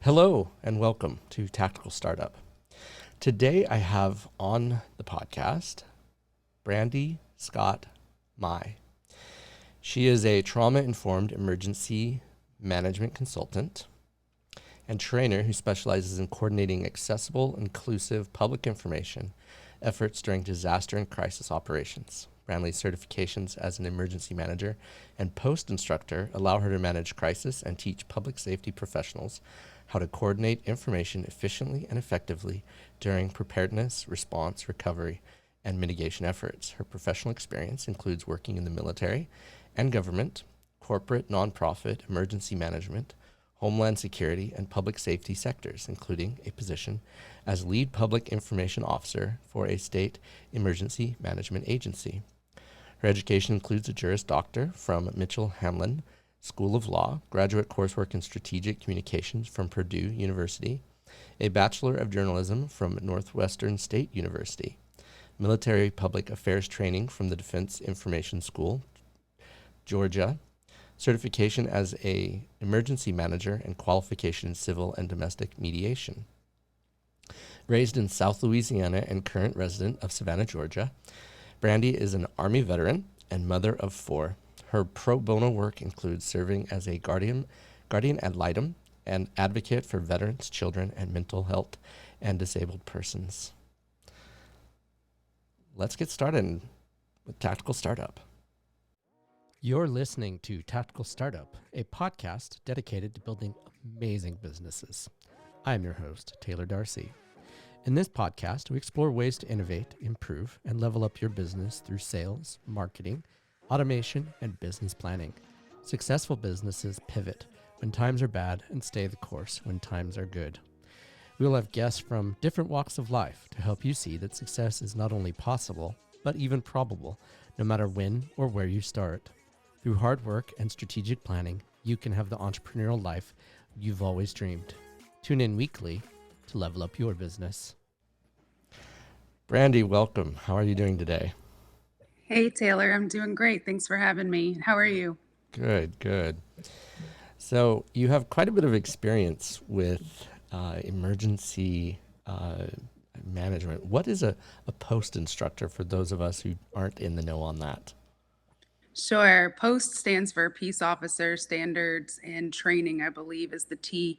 Hello and welcome to Tactical Startup. Today I have on the podcast Brandy Scott Mai. She is a trauma-informed emergency management consultant and trainer who specializes in coordinating accessible, inclusive public information efforts during disaster and crisis operations. Brandy's certifications as an emergency manager and post instructor allow her to manage crisis and teach public safety professionals how to coordinate information efficiently and effectively during preparedness, response, recovery, and mitigation efforts. Her professional experience includes working in the military and government, corporate, nonprofit, emergency management, homeland security, and public safety sectors, including a position as lead public information officer for a state emergency management agency. Her education includes a Juris Doctor from Mitchell Hamlin School of Law, graduate coursework in strategic communications from Purdue University, a Bachelor of Journalism from Northwestern State University, military public affairs training from the Defense Information School, Georgia, certification as a emergency manager and qualification in civil and domestic mediation. Raised in South Louisiana and current resident of Savannah, Georgia, Brandy is an Army veteran and mother of 4. Her pro bono work includes serving as a guardian ad litem and advocate for veterans, children, and mental health and disabled persons. Let's get started with Tactical Startup. You're listening to Tactical Startup, a podcast dedicated to building amazing businesses. I'm your host, Taylor Darcy. In this podcast, we explore ways to innovate, improve, and level up your business through sales, marketing, automation, and business planning. Successful businesses pivot when times are bad and stay the course when times are good. We will have guests from different walks of life to help you see that success is not only possible, but even probable, no matter when or where you start. Through hard work and strategic planning, you can have the entrepreneurial life you've always dreamed. Tune in weekly to level up your business. Brandy, welcome. How are you doing today? Hey, Taylor, I'm doing great. Thanks for having me. How are you? Good. So you have quite a bit of experience with emergency management. What is a post instructor for those of us who aren't in the know on that? Sure. POST stands for Peace Officer Standards and Training, I believe, is the T.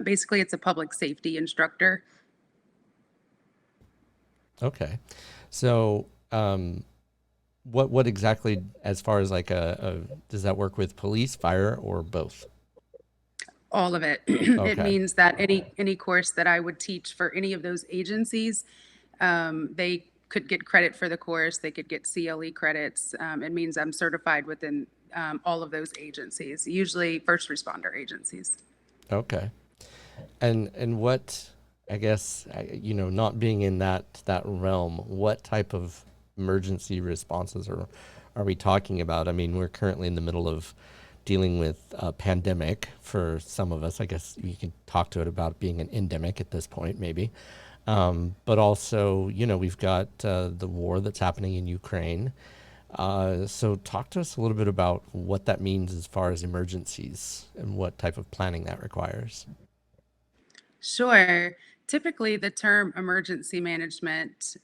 Basically, it's a public safety instructor. Okay. So what exactly, as far as like does that work with police, fire, or both? All of it. It Okay. means that any course that I would teach for any of those agencies, they could get credit for the course. They could get CLE credits. It means I'm certified within all of those agencies, usually first responder agencies. Okay. And what, I guess, not being in that realm, what type of emergency responses are we talking about? I mean, we're currently in the middle of dealing with a pandemic for some of us. I guess you can talk to it about being an endemic at this point, maybe. But also, we've got the war that's happening in Ukraine. So talk to us a little bit about what that means as far as emergencies and what type of planning that requires. Sure. Typically, the term emergency management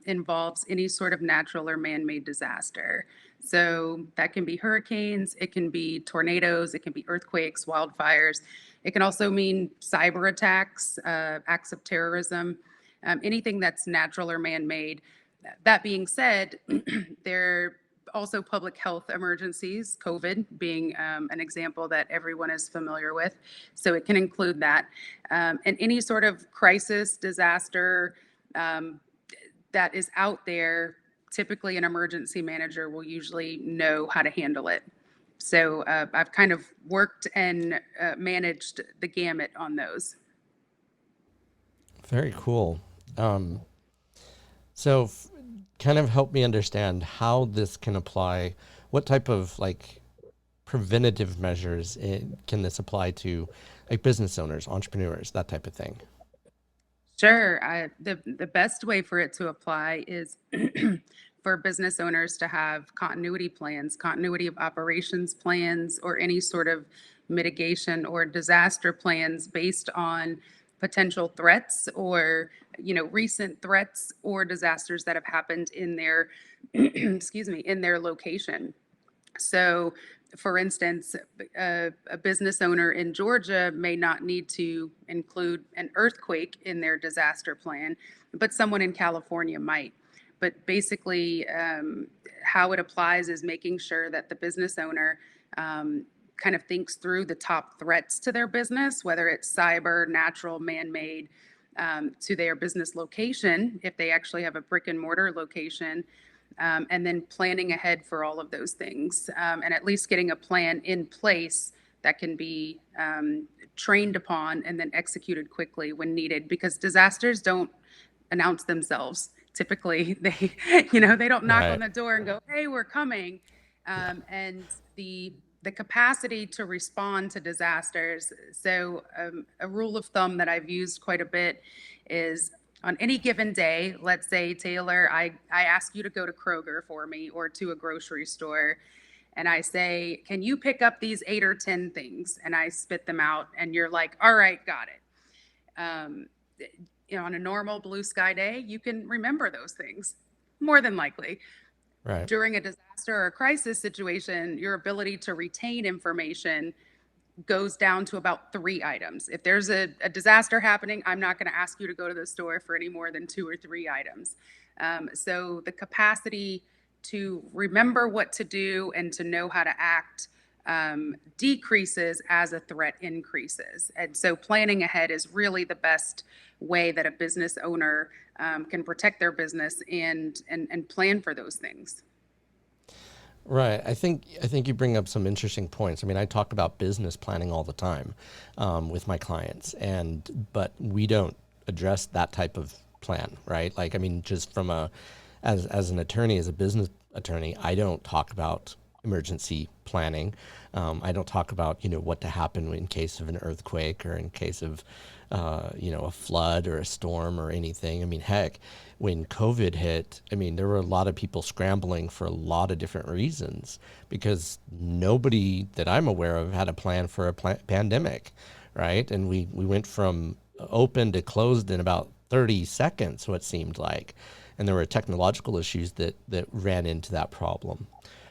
involves any sort of natural or man made disaster. So that can be hurricanes, it can be tornadoes, it can be earthquakes, wildfires. It can also mean cyber attacks, acts of terrorism, anything that's natural or man made. That being said, there also public health emergencies, COVID being an example that everyone is familiar with. So it can include that. And any sort of crisis, disaster that is out there, typically an emergency manager will usually know how to handle it. So I've kind of worked and managed the gamut on those. Very cool. Um, so kind of help me understand how this can apply. What type of like preventative measures can this apply to, like business owners, entrepreneurs, that type of thing? Sure. The best way for it to apply is for business owners to have continuity plans, continuity of operations plans, or any sort of mitigation or disaster plans based on potential threats or recent threats or disasters that have happened in their excuse me, in their location. So, for instance, a business owner in Georgia may not need to include an earthquake in their disaster plan, but someone in California might. But basically, how it applies is making sure that the business owner kind of thinks through the top threats to their business, whether it's cyber, natural, man made, to their business location, if they actually have a brick and mortar location, and then planning ahead for all of those things, and at least getting a plan in place that can be trained upon and then executed quickly when needed, because disasters don't announce themselves. Typically, they don't knock on Right. the door and go, "Hey, we're coming." Yeah. And the capacity to respond to disasters. So, a rule of thumb that I've used quite a bit is on any given day, let's say, Taylor, I ask you to go to Kroger for me or to a grocery store. And I say, can you pick up these 8 or 10 things? And I spit them out. And you're like, all right, got it. Um, on a normal blue sky day, you can remember those things more than likely. Right. During a disaster or a crisis situation, your ability to retain information goes down to about 3 items. If there's a disaster happening, I'm not going to ask you to go to the store for any more than 2 or 3 items. So the capacity to remember what to do and to know how to act decreases as a threat increases. And so planning ahead is really the best way that a business owner can protect their business and plan for those things. Right. I think you bring up some interesting points. I mean, I talk about business planning all the time with my clients, but we don't address that type of plan, right? Like, I mean, just from as an attorney, as a business attorney, I don't talk about emergency planning. I don't talk about what to happen in case of an earthquake or in case of a flood or a storm or anything. I mean, heck, when COVID hit, I mean, there were a lot of people scrambling for a lot of different reasons because nobody that I'm aware of had a plan for a pandemic, right? And we went from open to closed in about 30 seconds, what seemed like. And there were technological issues that ran into that problem.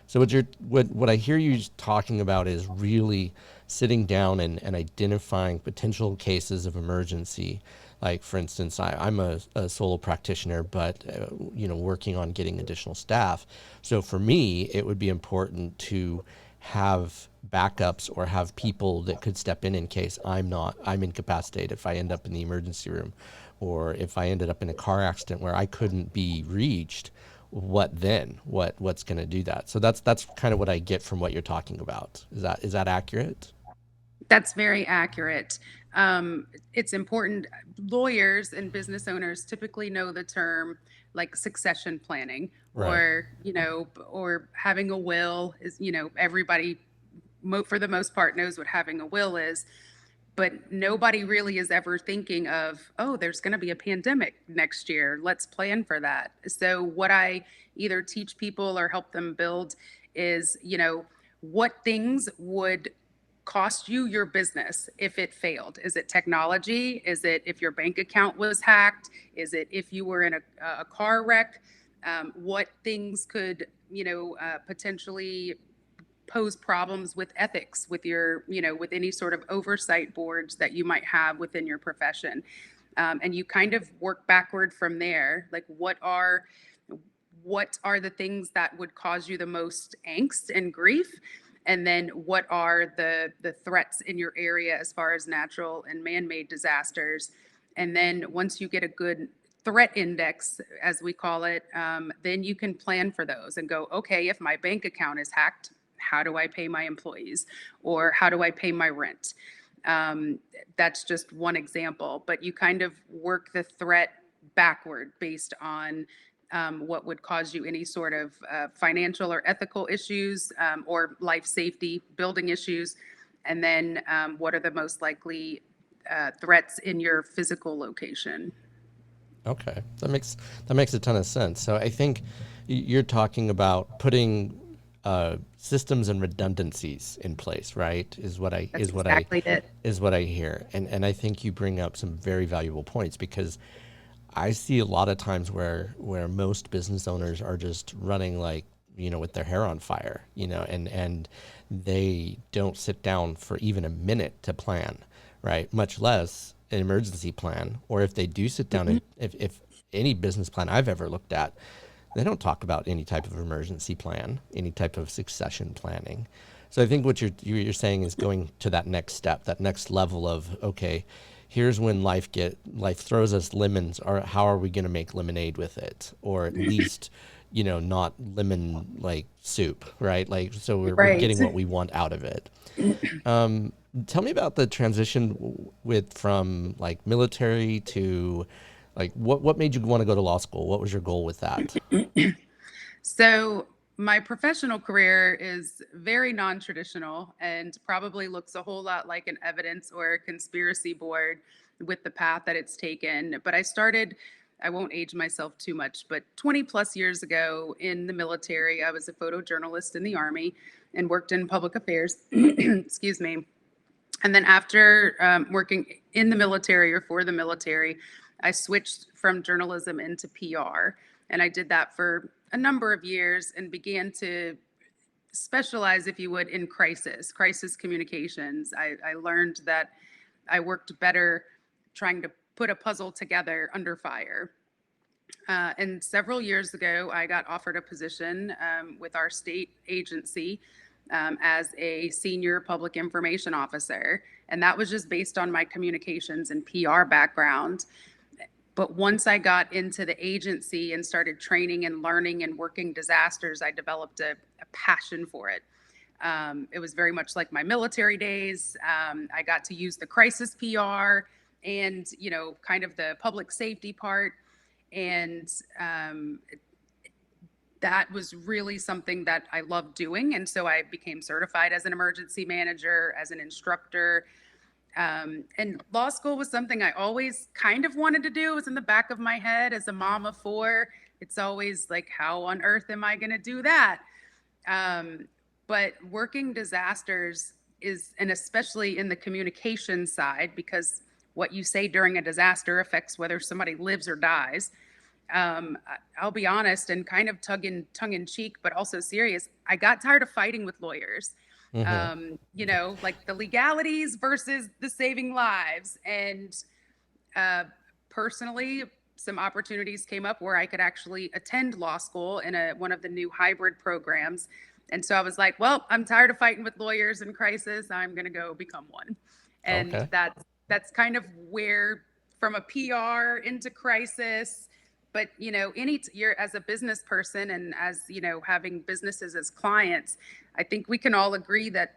So what I hear you talking about is really sitting down and identifying potential cases of emergency. Like, for instance, I'm a solo practitioner, but working on getting additional staff. So for me, it would be important to have backups or have people that could step in case I'm incapacitated if I end up in the emergency room, or if I ended up in a car accident where I couldn't be reached. What then? What's going to do that? So that's kind of what I get from what you're talking about. Is that accurate? That's very accurate. It's important. Lawyers and business owners typically know the term like succession planning, Right. or having a will is, everybody for the most part knows what having a will is, but nobody really is ever thinking of, oh, there's going to be a pandemic next year. Let's plan for that. So, what I either teach people or help them build is, what things would cost you your business if it failed? Is it technology? Is it if your bank account was hacked? Is it if you were in a car wreck? What things could, potentially pose problems with ethics with with any sort of oversight boards that you might have within your profession? And you kind of work backward from there. Like, what are the things that would cause you the most angst and grief, and then what are the threats in your area as far as natural and man-made disasters. And then once you get a good threat index, as we call it, then you can plan for those and go, okay, if my bank account is hacked, how do I pay my employees, or how do I pay my rent? um, that's just one example, but you kind of work the threat backward based on what would cause you any sort of financial or ethical issues, or life safety building issues. And then what are the most likely threats in your physical location? Okay, that makes a ton of sense. So I think you're talking about putting systems and redundancies in place, right? That's exactly it. Is what I hear, and I think you bring up some very valuable points because I see a lot of times where most business owners are just running like, with their hair on fire, and they don't sit down for even a minute to plan, right? Much less an emergency plan, or if they do sit down, Mhm. and if any business plan I've ever looked at, they don't talk about any type of emergency plan, any type of succession planning. So I think what you're saying is going to that next step, that next level of, okay, here's when life throws us lemons, or how are we going to make lemonade with it, or at least, not lemon like soup, right? Like, so we're Right. getting what we want out of it. Tell me about the transition from like military to like what made you want to go to law school? What was your goal with that? So, my professional career is very non traditional and probably looks a whole lot like an evidence or a conspiracy board with the path that it's taken. But I won't age myself too much, but 20 plus years ago in the military, I was a photojournalist in the Army and worked in public affairs. Excuse me. And then after working in the military or for the military, I switched from journalism into PR. And I did that for a number of years and began to specialize, if you would, in crisis communications. I learned that I worked better trying to put a puzzle together under fire. And several years ago, I got offered a position with our state agency as a senior public information officer. And that was just based on my communications and PR background. But once I got into the agency and started training and learning and working disasters, I developed a passion for it. It was very much like my military days. I got to use the crisis PR and, kind of the public safety part. And that was really something that I loved doing. And so I became certified as an emergency manager, as an instructor. And law school was something I always kind of wanted to do. It was in the back of my head as a mom of four. It's always like, how on earth am I going to do that? But working disasters and especially in the communication side, because what you say during a disaster affects whether somebody lives or dies. I'll be honest and kind of tongue in cheek, but also serious. I got tired of fighting with lawyers. Hmm. Like the legalities versus the saving lives. And personally, some opportunities came up where I could actually attend law school in one of the new hybrid programs. And so I was like, well, I'm tired of fighting with lawyers in crisis. I'm going to go become one. And Okay. that's kind of where from a PR into crisis. But you're as a business person and as having businesses as clients, I think we can all agree that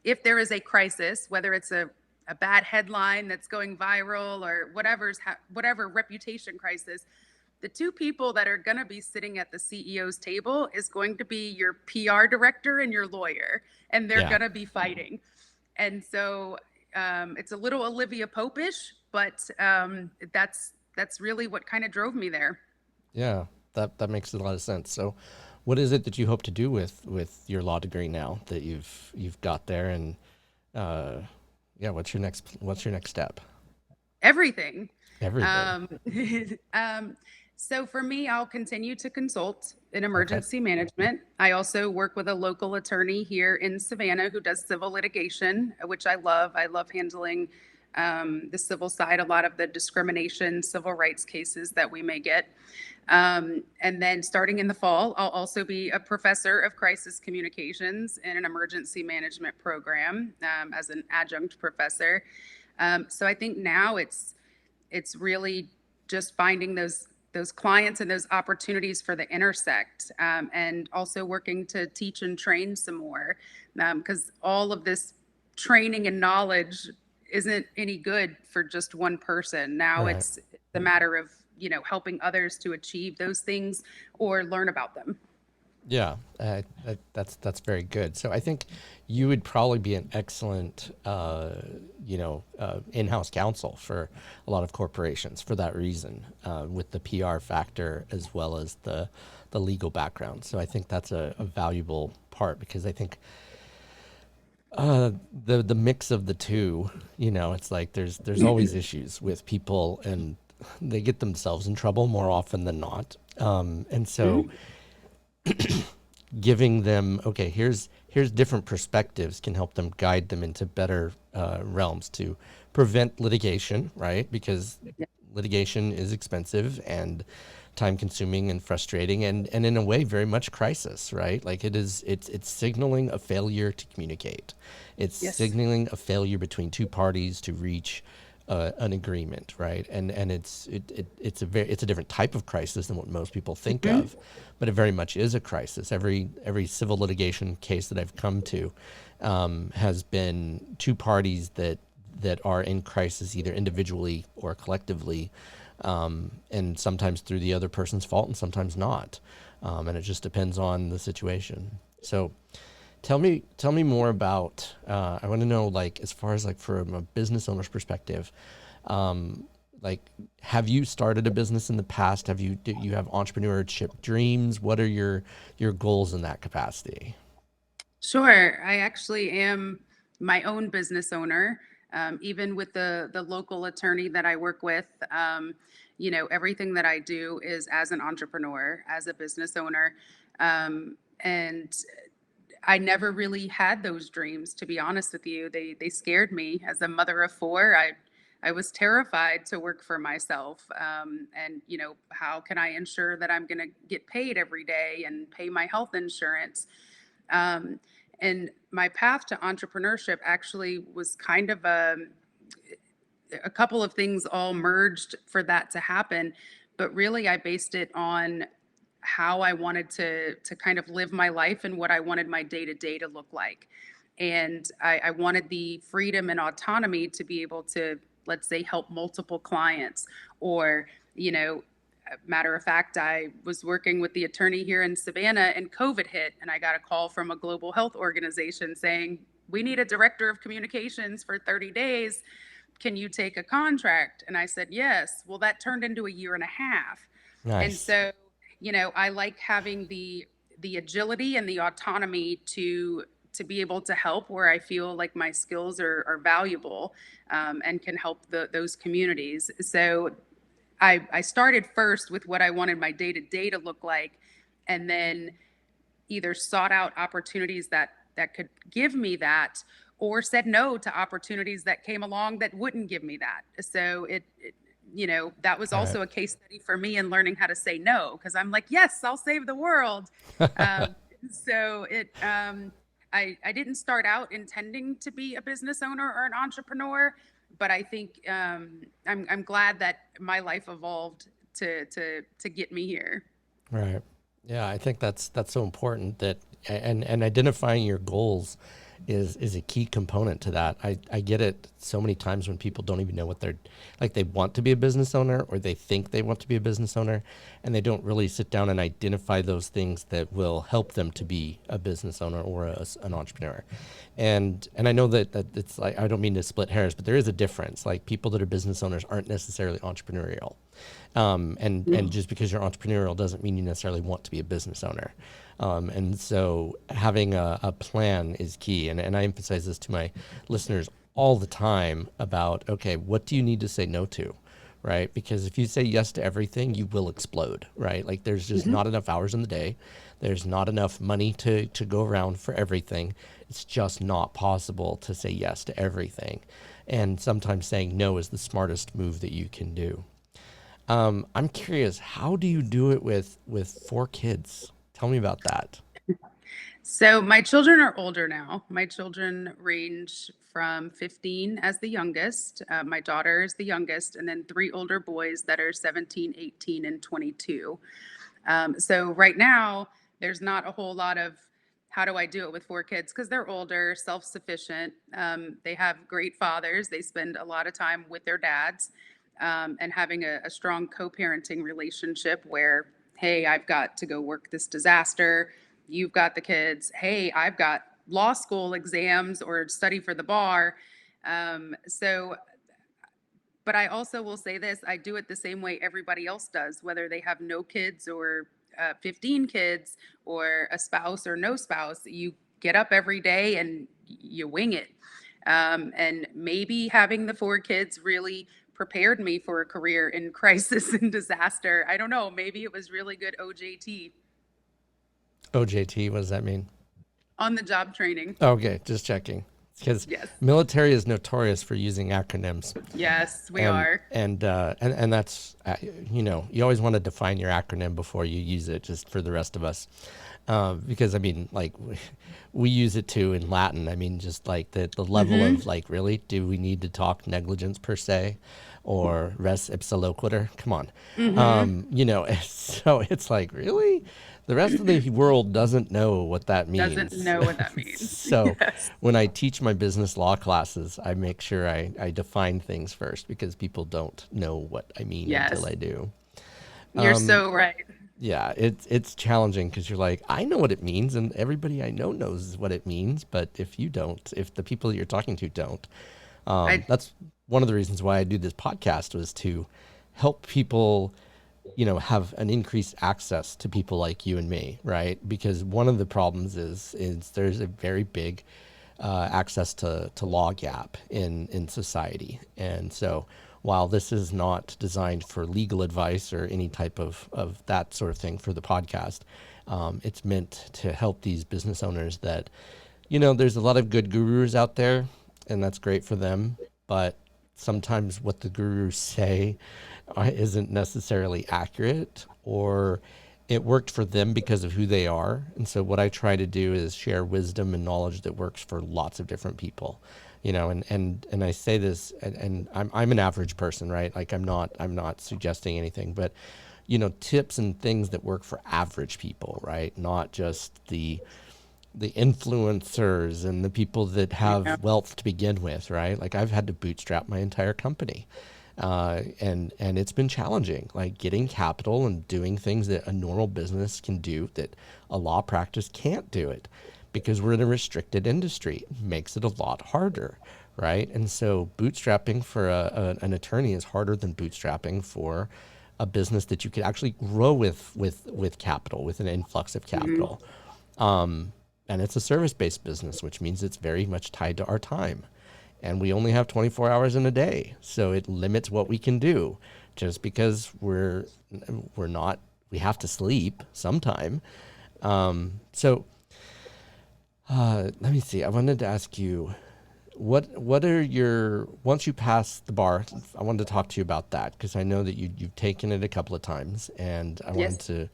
if there is a crisis, whether it's a bad headline that's going viral or whatever reputation crisis, the two people that are going to be sitting at the CEO's table is going to be your PR director and your lawyer, and they're Yeah. going to be fighting. And so it's a little Olivia Popish, but that's really what kind of drove me there. Yeah. That makes a lot of sense. So, what is it that you hope to do with your law degree now that you've got there, and uh, yeah, what's your next step? Everything. Everything. Um, so for me, I'll continue to consult in Okay. emergency management. I also work with a local attorney here in Savannah who does civil litigation, which I love. I love handling the civil side, a lot of the discrimination, civil rights cases that we may get. And then starting in the fall, I'll also be a professor of crisis communications in an emergency management program as an adjunct professor. So I think now it's really just finding those clients and those opportunities for the intersect, and also working to teach and train some more, because all of this training and knowledge isn't any good for just one person. Now Right. it's the matter of helping others to achieve those things or learn about them. Yeah, that's very good. So I think you would probably be an excellent, in-house counsel for a lot of corporations for that reason, with the PR factor as well as the legal background. So I think that's a valuable part, because I think the mix of the two, it's like there's always issues with people, and they get themselves in trouble more often than not. And so giving them, okay, here's different perspectives, can help them, guide them into better realms to prevent litigation, right? Because litigation is expensive and time consuming and frustrating, and in a way very much crisis, right? Like it's signaling a failure to communicate. It's Yes. signaling a failure between two parties to reach an agreement, right? And it's a different type of crisis than what most people think Mhm. of, but it very much is a crisis. Every civil litigation case that I've come to has been two parties that are in crisis, either individually or collectively, and sometimes through the other person's fault and sometimes not, and it just depends on the situation. So tell me more about, I want to know, like, as far as like from a business owner's perspective, like, have you started a business in the past? Do you have entrepreneurship dreams? What are your goals in that capacity? Sure. I actually am my own business owner. Even with the local attorney that I work with, everything that I do is as an entrepreneur, as a business owner. And I never really had those dreams, to be honest with you. They scared me as a mother of four. I was terrified to work for myself. And how can I ensure that I'm going to get paid every day and pay my health insurance? Um, and my path to entrepreneurship actually was kind of a couple of things all merged for that to happen. But really, I based it on how I wanted to kind of live my life and what I wanted my day to day to look like. And I wanted the freedom and autonomy to be able to, let's say, help multiple clients, or, matter of fact, I was working with the attorney here in Savannah and COVID hit, and I got a call from a global health organization saying, we need a director of communications for 30 days. Can you take a contract? And I said, yes. Well, that turned into a year and a half. And Nice. so, I like having the agility and the autonomy to be able to help where I feel like my skills are valuable, and can help those communities. So I started first with what I wanted my day to day to look like, and then either sought out opportunities that could give me that, or said no to opportunities that came along that wouldn't give me that. So that was Right. also a case study for me in learning how to say no, because I'm like, yes, I'll save the world. um, so it I didn't start out intending to be a business owner or an entrepreneur, but I think I'm glad that my life evolved to get me here. Right. Yeah, I think that's so important, that and identifying your goals is a key component to that. I get it so many times when people don't even know what they're, like, they want to be a business owner, or they think they want to be a business owner, and they don't really sit down and identify those things that will help them to be a business owner or an entrepreneur. And I know that it's like, I don't mean to split hairs, but there is a difference. Like, people that are business owners aren't necessarily entrepreneurial. And just because you're entrepreneurial doesn't mean you necessarily want to be a business owner. And so having a plan is key. And I emphasize this to my listeners all the time about, okay, what do you need to say no to? Right? Because if you say yes to everything, you will explode, right? Like, there's just Mhm. not enough hours in the day. There's not enough money to go around for everything. It's just not possible to say yes to everything. And sometimes saying no is the smartest move that you can do. I'm curious, how do you do it with four kids? Tell me about that. So my children are older now. My children range from 15 as the youngest. My daughter is the youngest, and then three older boys that are 17, 18, and 22. So right now, there's not a whole lot of how do I do it with four kids, because they're older, self sufficient. They have great fathers. They spend a lot of time with their dads, and having a strong co parenting relationship where, hey, I've got to go work this disaster. You've got the kids. Hey, I've got law school exams or study for the bar. So but I also will say this, I do it the same way everybody else does, whether they have no kids or 15 kids or a spouse or no spouse, you get up every day and you wing it. And maybe having the 4 kids really prepared me for a career in crisis and disaster. I don't know. Maybe it was really good OJT, OJT, what does that mean? on the job training. Okay, just checking. Because Yes. military is notorious for using acronyms. Yes, we and are. and that's you always want to define your acronym before you use it, just for the rest of us, because I mean, like, we use it too in Latin. I mean, just like the level Mm-hmm. of, like, really, do we need to talk negligence per se, or res ipsa loquitur? Come on. Mm-hmm. So it's like, really, the rest of the world doesn't know what that Doesn't means. know what that means. So Yes. when I teach my business law classes, I make sure I define things first, because people don't know what I mean until Yes. I do. You're so right. Yeah, it's challenging, because you're like, I know what it means, and everybody I know knows what it means, but if you don't, if the people you're talking to don't, I that's one of the reasons why I do this podcast, was to help people, have an increased access to people like you and me, right? Because one of the problems is there's a very big access to law gap in society. And so while this is not designed for legal advice or any type of that sort of thing for the podcast, it's meant to help these business owners that, there's a lot of good gurus out there, and that's great for them. But sometimes what the gurus say isn't necessarily accurate, or it worked for them because of who they are. And so what I try to do is share wisdom and knowledge that works for lots of different people. And I say this, and I'm an average person, right? Like, I'm not suggesting anything, but tips and things that work for average people, right? Not just the influencers and the people that yeah. have wealth to begin with, right? Like, I've had to bootstrap my entire company, and it's been challenging, like getting capital and doing things that a normal business can do that a law practice can't do it, because we're in a restricted industry. It makes it a lot harder, right? And so bootstrapping for an attorney is harder than bootstrapping for a business that you could actually grow with capital, with an influx of Mhm. capital. And it's a service-based business, which means it's very much tied to our time. And we only have 24 hours in a day, so it limits what we can do, just because we're not, we have to sleep sometime. So let me see. I wanted to ask you, what are your, once you pass the bar, I wanted to talk to you about that, because I know that you've taken it a couple of times, and I wanted Yes. to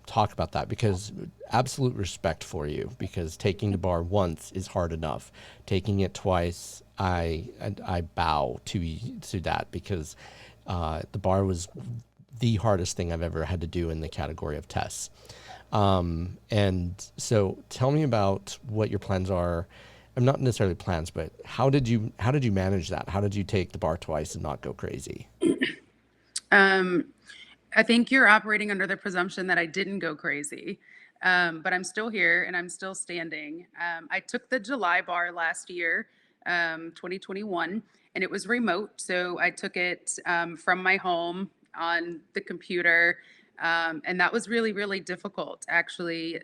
talk about that, because absolute respect for you, because taking the bar once is hard enough. Taking it twice, I bow to that, because the bar was the hardest thing I've ever had to do in the category of tests. And so tell me about what your plans are. I'm not necessarily plans, but how did you manage that? How did you take the bar twice and not go crazy? Um, I think you're operating under the presumption that I didn't go crazy. But I'm still here and I'm still standing. I took the July bar last year, 2021, and it was remote. So I took it from my home on the computer. And that was really, really difficult, actually,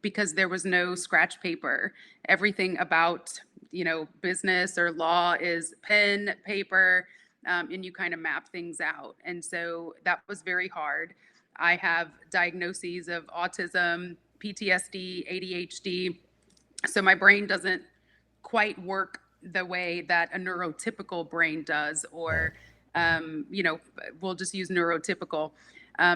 because there was no scratch paper. Everything about, business or law is pen, paper, and you kind of map things out. And so that was very hard. I have diagnoses of autism, PTSD, ADHD. So my brain doesn't quite work the way that a neurotypical brain does, Right. or, we'll just use neurotypical.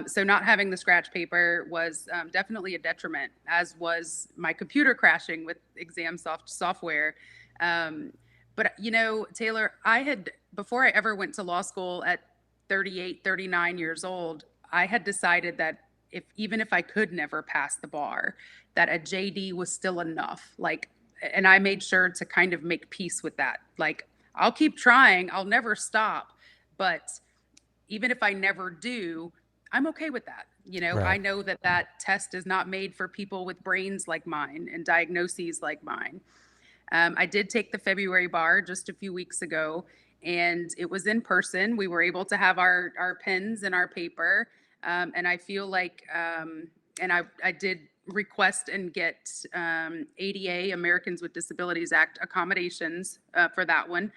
So not having the scratch paper was definitely a detriment, as was my computer crashing with software. Um, but, Taylor, I had, before I ever went to law school at 38, 39 years old, I had decided that even if I could never pass the bar, that a JD was still enough. Like, and I made sure to kind of make peace with that. Like, I'll keep trying, I'll never stop. But even if I never do, I'm okay with that. I Right. know that that test is not made for people with brains like mine and diagnoses like mine. I did take the February bar just a few weeks ago, and it was in person. We were able to have our pens and our paper. And I feel like, and I did request and get ADA, Americans with Disabilities Act accommodations for that one.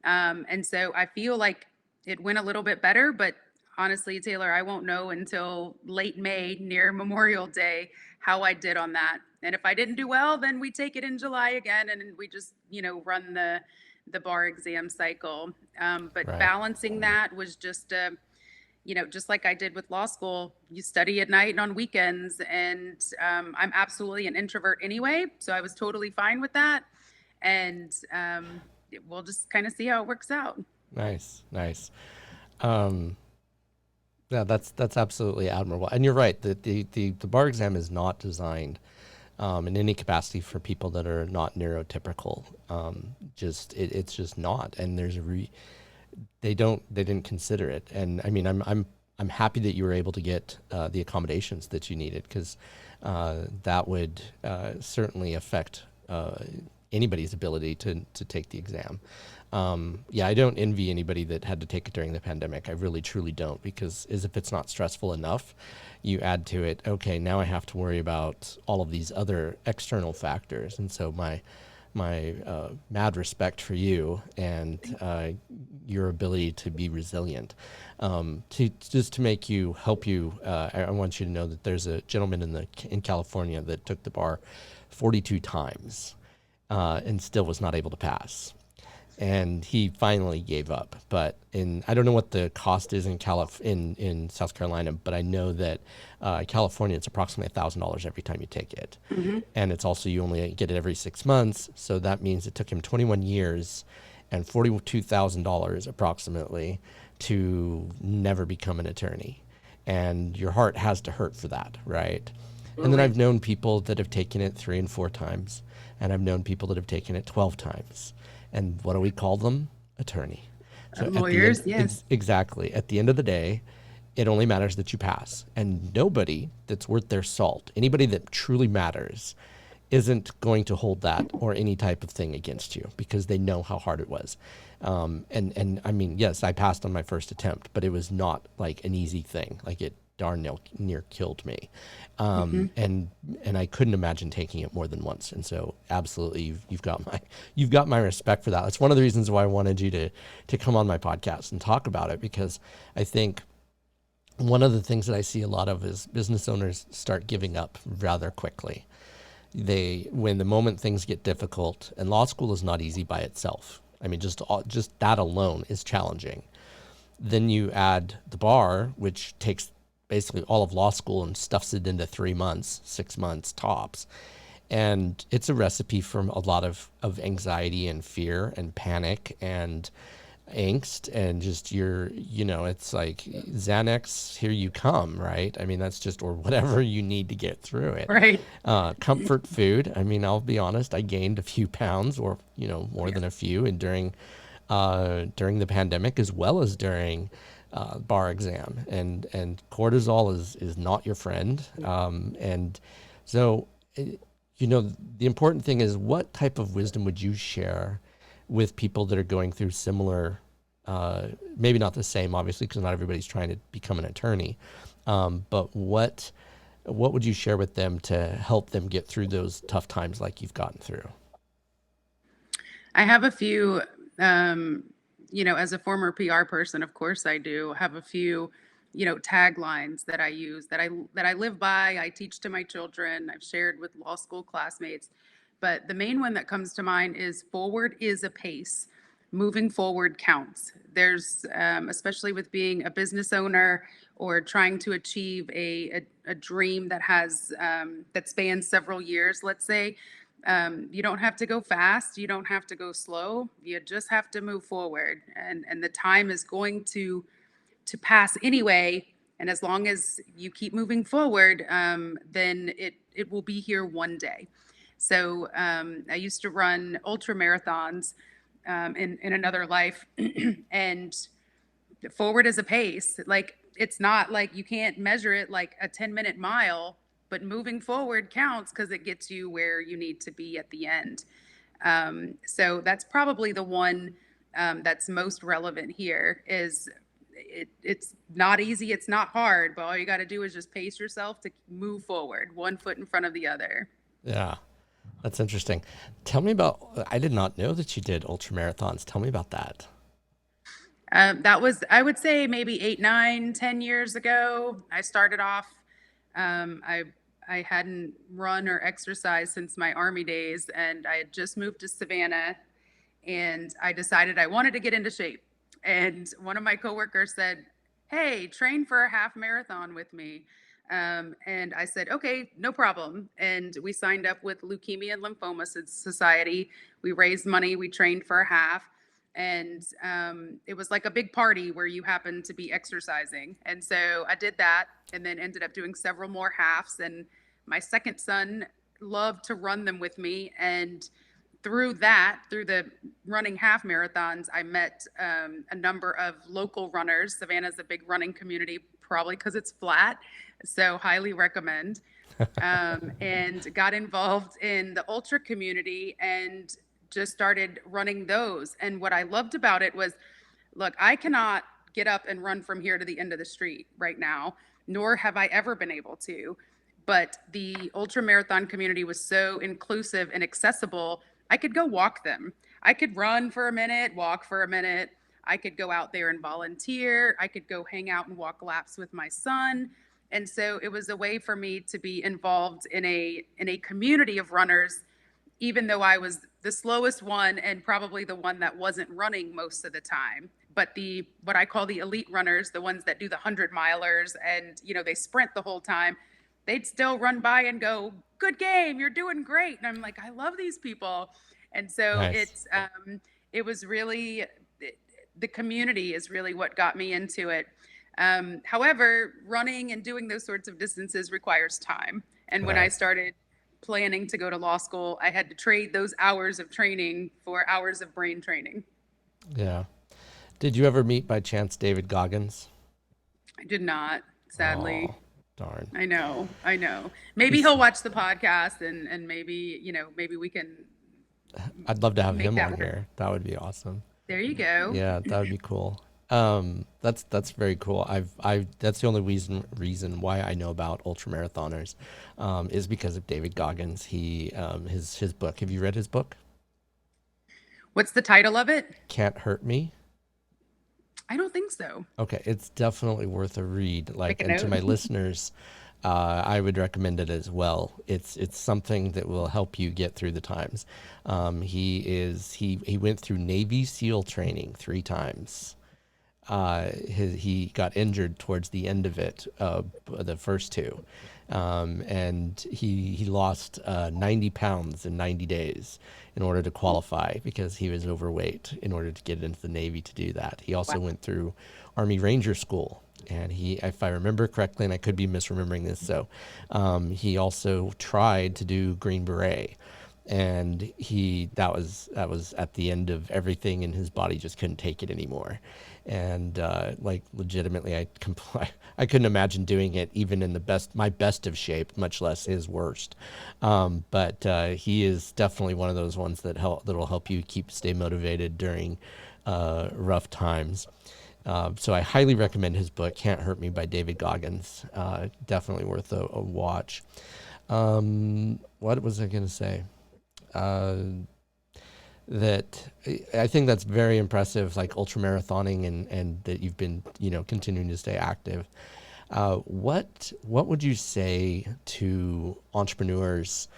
And so I feel like it went a little bit better, but honestly, Taylor, I won't know until late May near Memorial Day how I did on that. And if I didn't do well, then we take it in July again and we just, run the bar exam cycle. But Right. balancing that was just just like I did with law school, you study at night and on weekends. And I'm absolutely an introvert anyway. So I was totally fine with that. And we'll just kind of see how it works out. Nice. Nice. Um, yeah, that's absolutely admirable. And you're right. The bar exam is not designed in any capacity for people that are not neurotypical. It's just not. And they didn't consider it. And I mean, I'm happy that you were able to get the accommodations that you needed, because that would certainly affect anybody's ability to take the exam. Yeah, I don't envy anybody that had to take it during the pandemic. I really truly don't, because as if it's not stressful enough, you add to it, okay, now I have to worry about all of these other external factors. And so my mad respect for you and your ability to be resilient. To make you help you, I want you to know that there's a gentleman in California that took the bar 42 times and still was not able to pass. And he finally gave up. But I don't know what the cost is in South Carolina, but I know that California, it's approximately $1,000 every time you take it. Mm-hmm. And it's also, you only get it every 6 months. So that means it took him 21 years and $42,000 approximately to never become an attorney. And your heart has to hurt for that, right? And then Absolutely. I've known people that have taken it 3 and 4 times, and I've known people that have taken it 12 times. And what do we call them? Attorney. So at the end, Lawyers, yes. exactly, at the end of the day, it only matters that you pass. And nobody that's worth their salt, anybody that truly matters, isn't going to hold that or any type of thing against you, because they know how hard it was. And I mean, yes, I passed on my first attempt, but it was not like an easy thing. Like, it darn near killed me. Mm-hmm. And I couldn't imagine taking it more than once. And so absolutely, you've got my respect for that. That's one of the reasons why I wanted you to come on my podcast and talk about it, because I think one of the things that I see a lot of is business owners start giving up rather quickly. When the moment things get difficult, and law school is not easy by itself. I mean, just that alone is challenging. Then you add the bar, which takes basically all of law school and stuffs it into 3 months, 6 months tops. And it's a recipe for a lot of anxiety and fear and panic and angst, and just it's like Xanax, here you come, right? I mean, that's just, or whatever you need to get through it. Right. Comfort food. I mean, I'll be honest, I gained a few pounds, or, more Yeah. than a few, and during the pandemic, as well as during bar exam, and cortisol is not your friend. And so, the important thing is, what type of wisdom would you share with people that are going through similar, maybe not the same, obviously, because not everybody's trying to become an attorney, but what would you share with them to help them get through those tough times like you've gotten through? I have a few, as a former PR person, of course I do have a few, taglines that I use that I live by. I teach to my children. I've shared with law school classmates. But the main one that comes to mind is forward is a pace. Moving forward counts. There's, especially with being a business owner or trying to achieve a dream that spans several years, let's say, you don't have to go fast. You don't have to go slow. You just have to move forward. And the time is going to pass anyway. And as long as you keep moving forward, then it will be here one day. So I used to run ultra marathons in another life, and forward is a pace. Like, it's not like you can't measure it like a 10-minute mile, but moving forward counts because it gets you where you need to be at the end. So that's probably the one that's most relevant here is it's not easy. It's not hard, but all you got to do is just pace yourself to move forward, one foot in front of the other. Yeah, that's interesting. Tell me about, I did not know that you did ultra marathons. Tell me about that. That was, I would say, maybe 8, 9, 10 years ago. I started off. Um, I I hadn't run or exercised since my Army days, and I had just moved to Savannah, and I decided I wanted to get into shape. And one of my coworkers said, "Hey, train for a half marathon with me." And I said, "Okay, no problem." And we signed up with Leukemia and Lymphoma Society. We raised money. We trained for a half. And it was like a big party where you happened to be exercising. And so I did that and then ended up doing several more halves. And my second son loved to run them with me. And through that, through the running half marathons, I met a number of local runners. Savannah's a big running community, probably because it's flat. So, highly recommend. And got involved in the ultra community and just started running those. And what I loved about it was, look, I cannot get up and run from here to the end of the street right now, nor have I ever been able to. But the ultra marathon community was so inclusive and accessible. I could go walk them. I could run for a minute, walk for a minute. I could go out there and volunteer. I could go hang out and walk laps with my son. And so it was a way for me to be involved in a community of runners, even though I was the slowest one and probably the one that wasn't running most of the time. But the what I call the elite runners, the ones that do the 100 milers and they sprint the whole time, they'd still run by and go, "Good game, you're doing great." And I'm like, I love these people. And so Nice. it was really, the community is really what got me into it. However, running and doing those sorts of distances requires time. And when I Right. started planning to go to law school, I had to trade those hours of training for hours of brain training. Yeah. Did you ever meet by chance David Goggins? I did not, Oh, sadly. darn. I know, I know. Maybe He's, he'll watch the podcast and maybe, maybe we can I'd love to have make him that on work. here. That would be awesome. There you go. Yeah, that would be cool. That's very cool. That's the only reason why I know about ultra marathoners, is because of David Goggins. His book. Have you read his book? What's the title of it? Can't Hurt Me. I don't think so. Okay, it's definitely worth a read. Make Like, a and to my note. listeners, I would recommend it as well. It's something that will help you get through the times. He went through Navy SEAL training 3 times. He got injured towards the end of it, the first two, and he lost 90 pounds in 90 days in order to qualify because he was overweight in order to get into the Navy to do that. He Wow. also went through Army Ranger School. And if I remember correctly, and I could be misremembering this, so he also tried to do Green Beret, and that was at the end of everything, and his body just couldn't take it anymore. And like, legitimately, I couldn't imagine doing it even in my best of shape, much less his worst. But he is definitely one of those ones that'll help you stay motivated during rough times. So I highly recommend his book, Can't Hurt Me by David Goggins. Definitely worth a watch. What was I going to say? Uh, that I think that's very impressive, like ultra marathoning, and that you've been, continuing to stay active. What would you say to entrepreneurs?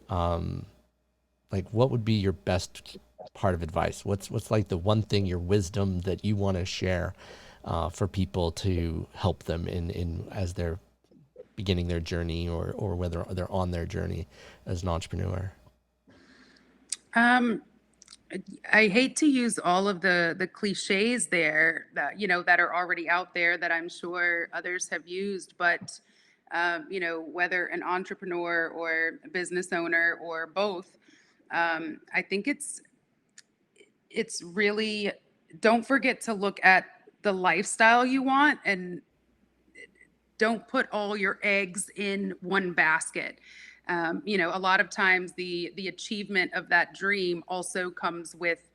Like, what would be your best part of advice? What's like the one thing, your wisdom that you want to share for people to help them in as they're beginning their journey, or whether they're on their journey as an entrepreneur? Um, I hate to use all of the cliches there that that are already out there that I'm sure others have used, but whether an entrepreneur or a business owner or both, I think it's really, don't forget to look at the lifestyle you want and don't put all your eggs in one basket. A lot of times the achievement of that dream also comes with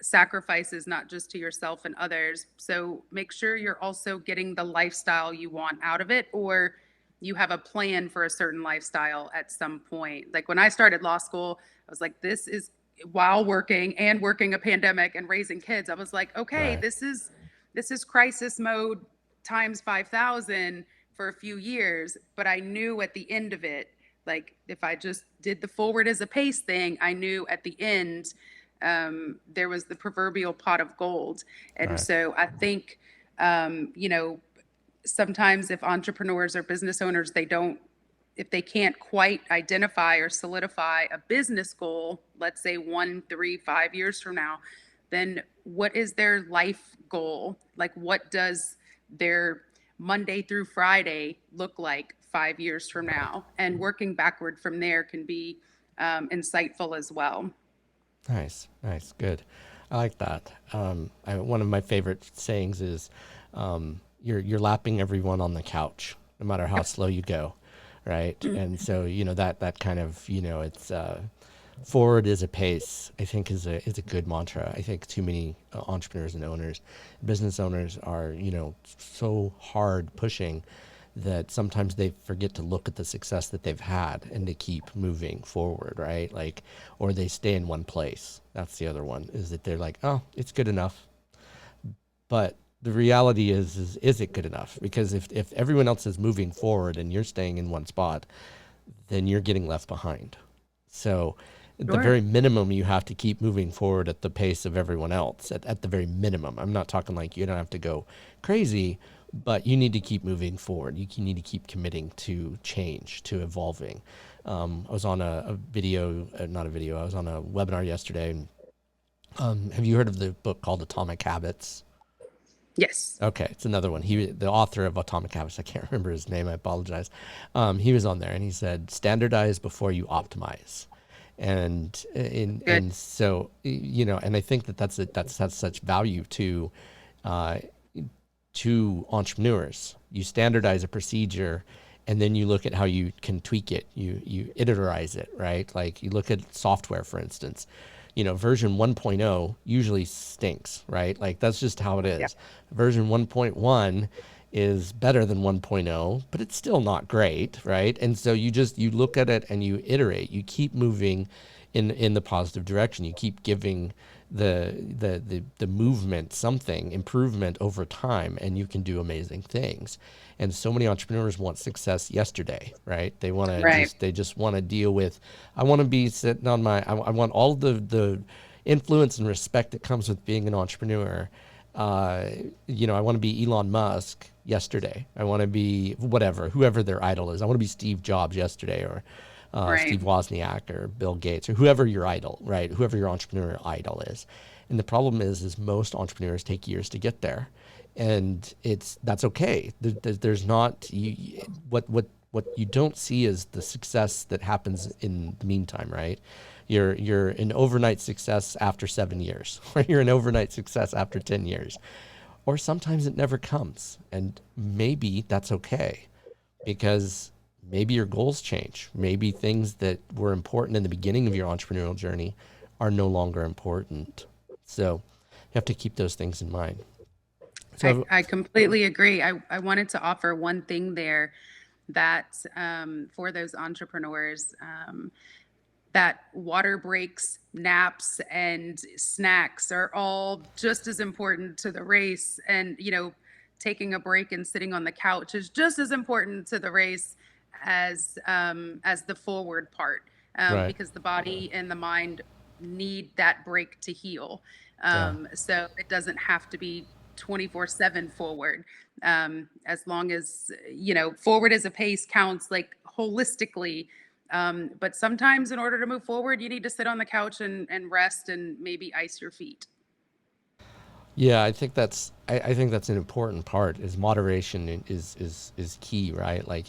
sacrifices, not just to yourself and others. So make sure you're also getting the lifestyle you want out of it, or you have a plan for a certain lifestyle at some point. Like when I started law school, I was like, this is while working a pandemic and raising kids. I was like, okay, Right. this is crisis mode times 5,000 for a few years. But I knew at the end of it, like if I just did the forward as a pace thing, I knew at the end there was the proverbial pot of gold. And Right. so I think, sometimes if entrepreneurs or business owners, if they can't quite identify or solidify a business goal, let's say 1, 3, 5 years from now, then what is their life goal? Like, what does their Monday through Friday look like 5 years from now? And working backward from there can be insightful as well. Nice. Nice. Good. I like that. One of my favorite sayings is, you're lapping everyone on the couch, no matter how Yep. slow you go, right? And so that kind of it's forward is a pace. I think is a good mantra. I think too many entrepreneurs and owners, business owners are so hard pushing that sometimes they forget to look at the success that they've had and to keep moving forward, right? Like, or they stay in one place. That's the other one, is that they're like, oh, it's good enough. But the reality is it good enough? Because if everyone else is moving forward and you're staying in one spot, then you're getting left behind. So at the Sure. very minimum, you have to keep moving forward at the pace of everyone else, at the very minimum. I'm not talking like you don't have to go crazy, but you need to keep moving forward. You need to keep committing to change, to evolving. I was on a video, not a video, I was on a webinar yesterday. And, have you heard of the book called Atomic Habits? Yes. Okay, it's another one. The author of Atomic Habits, I can't remember his name. I apologize. He was on there, and he said, "Standardize before you optimize." Good. And so and I think that's such value uh, to entrepreneurs. You standardize a procedure, and then you look at how you can tweak it. You iterize it, right? Like you look at software, for instance. Version 1.0 usually stinks, right? Like that's just how it Yeah. is. Version 1.1 is better than 1.0, but it's still not great, right? And so you look at it and you iterate. You keep moving in the positive direction. You keep giving the movement something improvement over time, and you can do amazing things. And so many entrepreneurs want success yesterday, right? Right. They just want to deal with, I want to be sitting on I want all the influence and respect that comes with being an entrepreneur. I want to be Elon Musk yesterday. I want to be whoever their idol is. I want to be Steve Jobs yesterday, or Right. Steve Wozniak, or Bill Gates, or whoever your idol, right? Whoever your entrepreneurial idol is. And the problem is most entrepreneurs take years to get there, and that's okay. There's not what you don't see is the success that happens in the meantime, right? You're an overnight success after 7 years, or you're an overnight success after 10 years, or sometimes it never comes, and maybe that's okay, because maybe your goals change. Maybe things that were important in the beginning of your entrepreneurial journey are no longer important. So you have to keep those things in mind. I, So I completely agree. I wanted to offer one thing there that for those entrepreneurs, that water breaks, naps, and snacks are all just as important to the race. And, taking a break and sitting on the couch is just as important to the race as the forward part, right, because the body and the mind need that break to heal. yeah, So it doesn't have to be 24/7 forward. As long as, forward as a pace counts like holistically. But sometimes in order to move forward, you need to sit on the couch and rest and maybe ice your feet. yeah. I think that's an important part. Is moderation is key, right? Like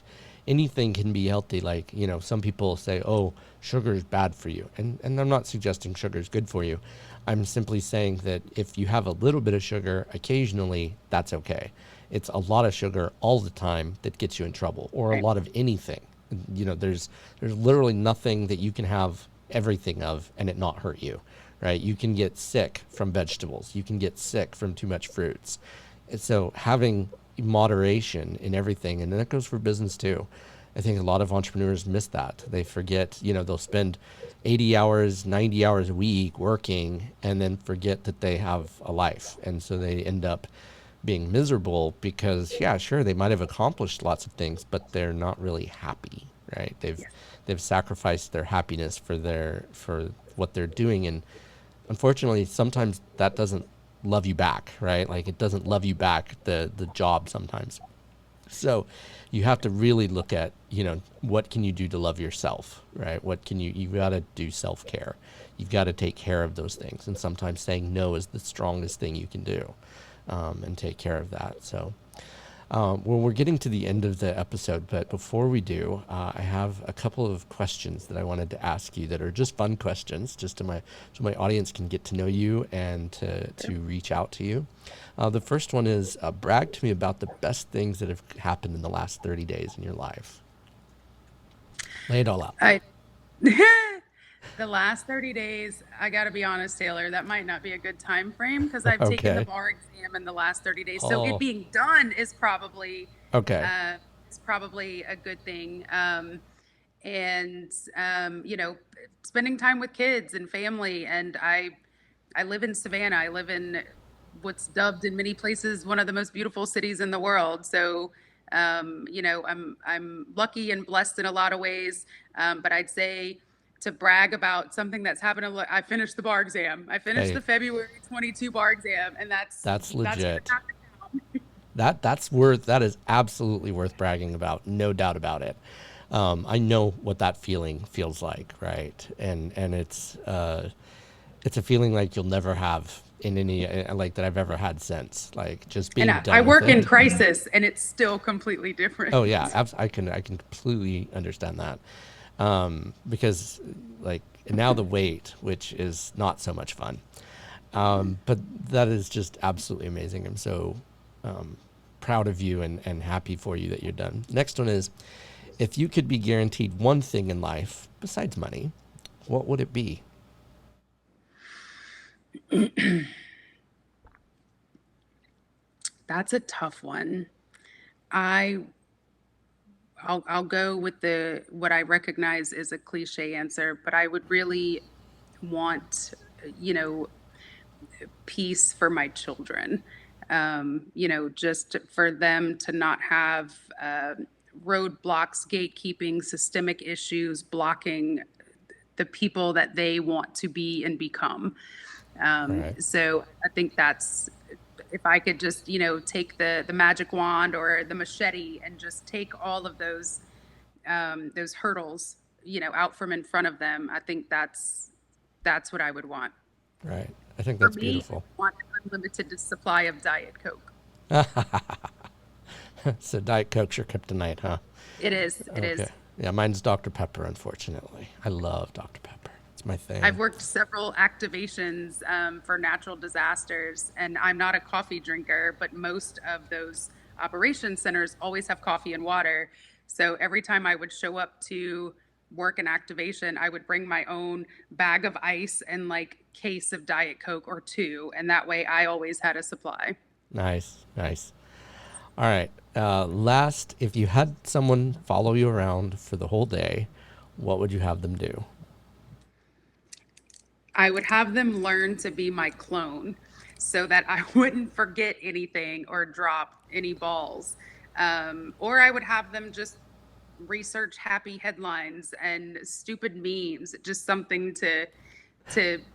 anything can be healthy. Like some people say, oh, sugar is bad for you, and I'm not suggesting sugar is good for you. I'm simply saying that if you have a little bit of sugar occasionally, that's okay. It's a lot of sugar all the time that gets you in trouble, or a Right. lot of anything. There's literally nothing that you can have everything of and it not hurt you, right? You can get sick from vegetables. You can get sick from too much fruits. And so having moderation in everything, and that goes for business too. I think a lot of entrepreneurs miss that. They forget, they'll spend 80 hours, 90 hours a week working and then forget that they have a life. And so they end up being miserable because, yeah, sure, they might have accomplished lots of things, but they're not really happy, right? Yes. They've sacrificed their happiness for what they're doing, and unfortunately, sometimes that doesn't love you back, right? Like it doesn't love you back the job sometimes. So you have to really look at, what can you do to love yourself, right? What can you've got to do self-care. You've got to take care of those things. And sometimes saying no is the strongest thing you can do, and take care of that. So, well, we're getting to the end of the episode, but before we do, I have a couple of questions that I wanted to ask you that are just fun questions, just so my audience can get to know you and to reach out to you. The first one is, brag to me about the best things that have happened in the last 30 days in your life. Lay it all out. I The last 30 days, I got to be honest, Taylor, that might not be a good time frame because I've taken the Okay. bar exam in the last 30 days. So it Oh, being done okay. uh, is probably a good thing. And spending time with kids and family. And I live in Savannah. I live in what's dubbed in many places one of the most beautiful cities in the world. So I'm lucky and blessed in a lot of ways. But I'd say to brag about something that's happened. I finished the bar exam. I finished the Hey, February 22 bar exam, and that's that's where legit. it happened. That is absolutely worth bragging about, no doubt about it. I know what that feeling feels like, right? And it's a feeling like you'll never have in any like that I've ever had since. Like just And being I done with work in it. crisis, and it's still completely different. Oh yeah, I can completely understand that, because like now the wait, which is not so much fun, but that is just absolutely amazing. I'm so proud of you and happy for you that you're done. Next one is, if you could be guaranteed one thing in life besides money, what would it be? That's a tough one. I I'll go with the what I recognize is a cliche answer, but I would really want, you know, peace for my children. Just for them to not have roadblocks, gatekeeping, systemic issues blocking the people that they want to be and become. All right. So I think that's if I could just take the magic wand or the machete and just take all of those hurdles out from in front of them. I think that's what I would want. Right. I think For that's me, I beautiful. want an unlimited supply of Diet Coke. So Diet Coke's your kryptonite, huh? It is. It Okay. is. Yeah, mine's Dr. Pepper, unfortunately. I love Dr. Pepper. It's my I've thing. worked several activations for natural disasters, and I'm not a coffee drinker, but most of those operation centers always have coffee and water. So every time I would show up to work an activation, I would bring my own bag of ice and like case of Diet Coke or two, and that way I always had a supply. Nice, nice. All right. Last, if you had someone follow you around for the whole day, what would you have them do? I would have them learn to be my clone so that I wouldn't forget anything or drop any balls. Or I would have them just research happy headlines and stupid memes, just something to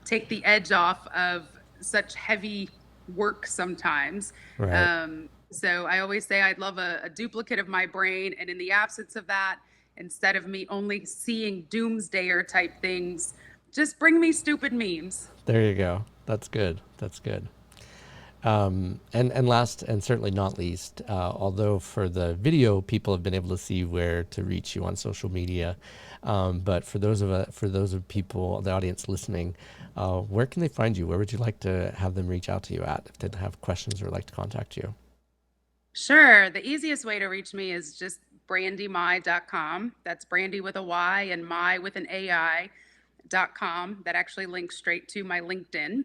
take the edge off of such heavy work sometimes. Right. So I always say I'd love a duplicate of my brain, and in the absence of that, instead of me only seeing doomsdayer type things, just bring me stupid memes. There you go. That's good. That's good. And last and certainly not least, although for the video, people have been able to see where to reach you on social media, but for those of people, the audience listening, where can they find you? Where would you like to have them reach out to you at if they have questions or like to contact you? Sure. The easiest way to reach me is just brandymai.com. That's Brandy with a Y and my with an AI. that actually links straight to my LinkedIn.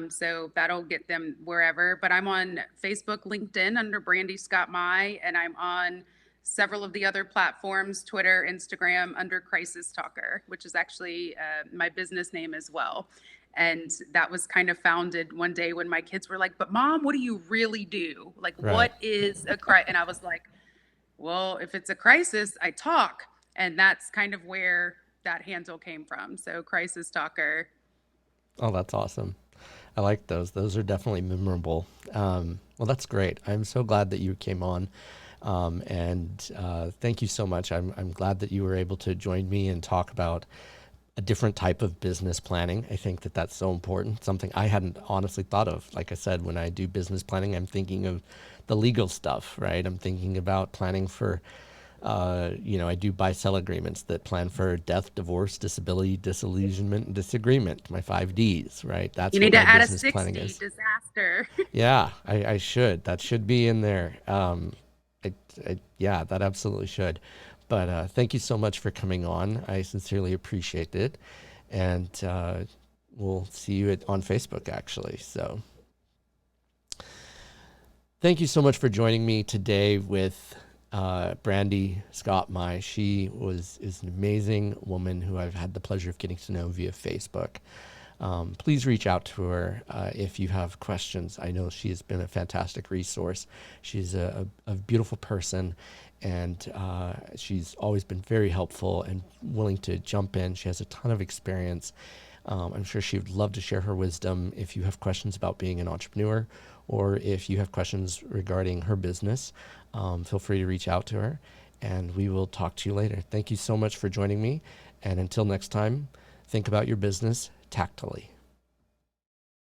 So that'll get them wherever. But I'm on Facebook, LinkedIn under Brandy Scott Mai, and I'm on several of the other platforms, Twitter, Instagram, under Crisis Talker, which is actually my business name as well. And that was kind of founded one day when my kids were like, "But mom, what do you really do? Like, Right. what is a crisis?" And I was like, well, if it's a crisis, I talk. And that's kind of where that handle came from. So, Crisis Talker. Oh, that's awesome. I like those. Those are definitely memorable. Well, that's great. I'm so glad that you came on. And thank you so much. I'm glad that you were able to join me and talk about a different type of business planning. I think that that's so important. Something I hadn't honestly thought of. Like I said, when I do business planning, I'm thinking of the legal stuff, right? I'm thinking about planning for, I do buy-sell agreements that plan for death, divorce, disability, disillusionment, and disagreement. My 5 Ds, right? You That's need what to my add a business planning 60 is. disaster. Yeah, I should. That should be in there. Yeah, that absolutely should. But thank you so much for coming on. I sincerely appreciate it. And we'll see you on Facebook, actually. So thank you so much for joining me today with Brandy Scott Mai. She is an amazing woman who I've had the pleasure of getting to know via Facebook. Please reach out to her if you have questions. I know she has been a fantastic resource. She's a beautiful person, and she's always been very helpful and willing to jump in. She has a ton of experience. I'm sure she would love to share her wisdom if you have questions about being an entrepreneur, or if you have questions regarding her business. Feel free to reach out to her, and we will talk to you later. Thank you so much for joining me, and until next time, think about your business tactily.